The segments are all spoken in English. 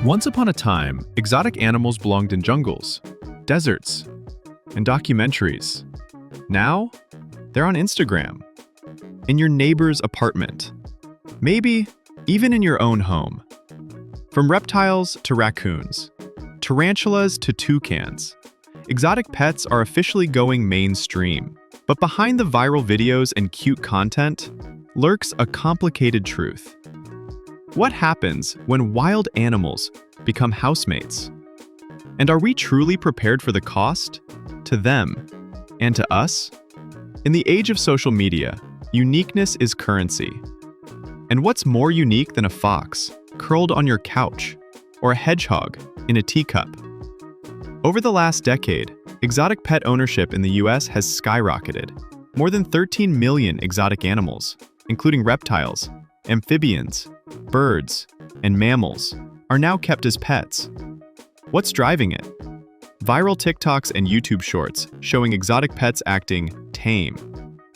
Once upon a time, exotic animals belonged in jungles, deserts, and documentaries. Now, they're on Instagram, in your neighbor's apartment, maybe even in your own home. From reptiles to raccoons, tarantulas to toucans, exotic pets are officially going mainstream. But behind the viral videos and cute content lurks a complicated truth. What happens when wild animals become housemates? And are we truly prepared for the cost? To them and to us? In the age of social media, uniqueness is currency. And what's more unique than a fox curled on your couch or a hedgehog in a teacup? Over the last decade, exotic pet ownership in the US has skyrocketed. More than 13 million exotic animals, including reptiles, amphibians, birds, and mammals, are now kept as pets. What's driving it? Viral TikToks and YouTube shorts showing exotic pets acting tame.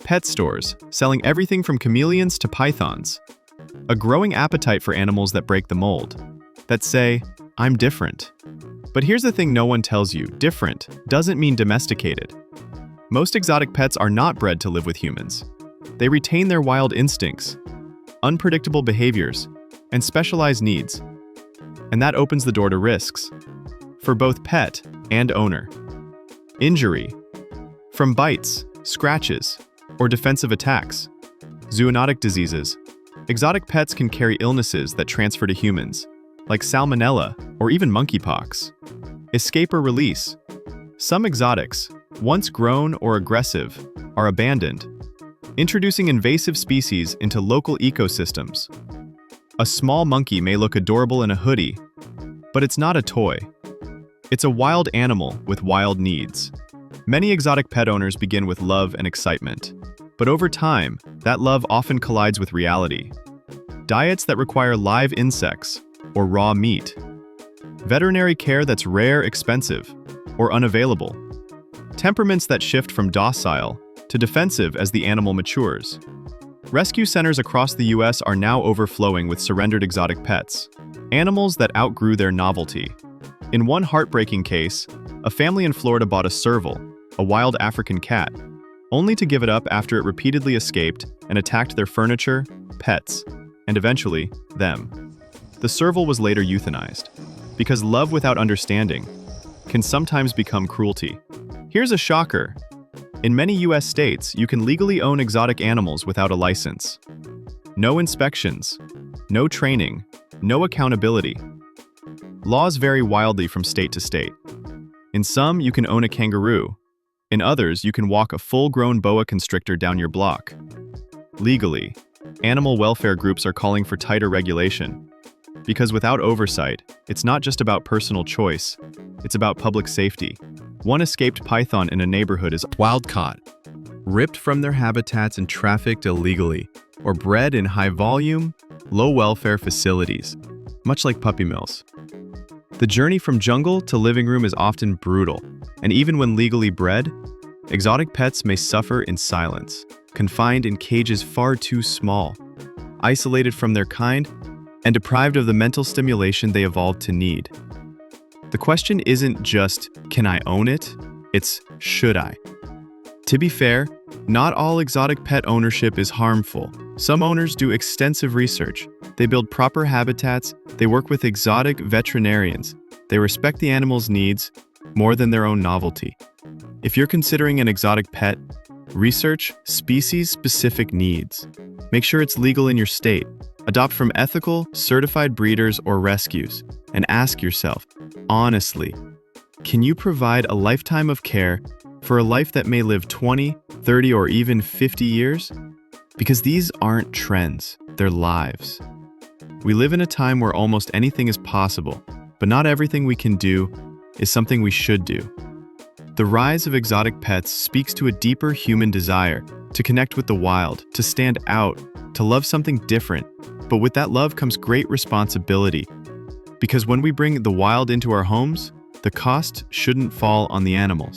Pet stores selling everything from chameleons to pythons. A growing appetite for animals that break the mold, that say, "I'm different." But here's the thing no one tells you: different doesn't mean domesticated. Most exotic pets are not bred to live with humans. They retain their wild instincts, unpredictable behaviors, and specialized needs. And that opens the door to risks, for both pet and owner. Injury, from bites, scratches, or defensive attacks. Zoonotic diseases. Exotic pets can carry illnesses that transfer to humans, like salmonella or even monkeypox. Escape or release. Some exotics, once grown or aggressive, are abandoned, introducing invasive species into local ecosystems. A small monkey may look adorable in a hoodie, but it's not a toy. It's a wild animal with wild needs. Many exotic pet owners begin with love and excitement, but over time, that love often collides with reality. Diets that require live insects or raw meat. Veterinary care that's rare, expensive, or unavailable. Temperaments that shift from docile to defensive as the animal matures. Rescue centers across the US are now overflowing with surrendered exotic pets, animals that outgrew their novelty. In one heartbreaking case, a family in Florida bought a serval, a wild African cat, only to give it up after it repeatedly escaped and attacked their furniture, pets, and eventually, them. The serval was later euthanized, because love without understanding can sometimes become cruelty. Here's a shocker. In many US states, you can legally own exotic animals without a license. No inspections, no training, no accountability. Laws vary wildly from state to state. In some, you can own a kangaroo. In others, you can walk a full-grown boa constrictor down your block. Legally, animal welfare groups are calling for tighter regulation. Because without oversight, it's not just about personal choice, it's about public safety. One escaped python in a neighborhood is wild-caught, ripped from their habitats and trafficked illegally, or bred in high-volume, low-welfare facilities, much like puppy mills. The journey from jungle to living room is often brutal, and even when legally bred, exotic pets may suffer in silence, confined in cages far too small, isolated from their kind, and deprived of the mental stimulation they evolved to need. The question isn't just, can I own it? It's, should I? To be fair, not all exotic pet ownership is harmful. Some owners do extensive research. They build proper habitats, they work with exotic veterinarians, they respect the animal's needs more than their own novelty. If you're considering an exotic pet, research species-specific needs. Make sure it's legal in your state. Adopt from ethical, certified breeders or rescues, and ask yourself, honestly, can you provide a lifetime of care for a life that may live 20, 30, or even 50 years? Because these aren't trends, they're lives. We live in a time where almost anything is possible, but not everything we can do is something we should do. The rise of exotic pets speaks to a deeper human desire to connect with the wild, to stand out, to love something different. But with that love comes great responsibility. Because when we bring the wild into our homes, the cost shouldn't fall on the animals.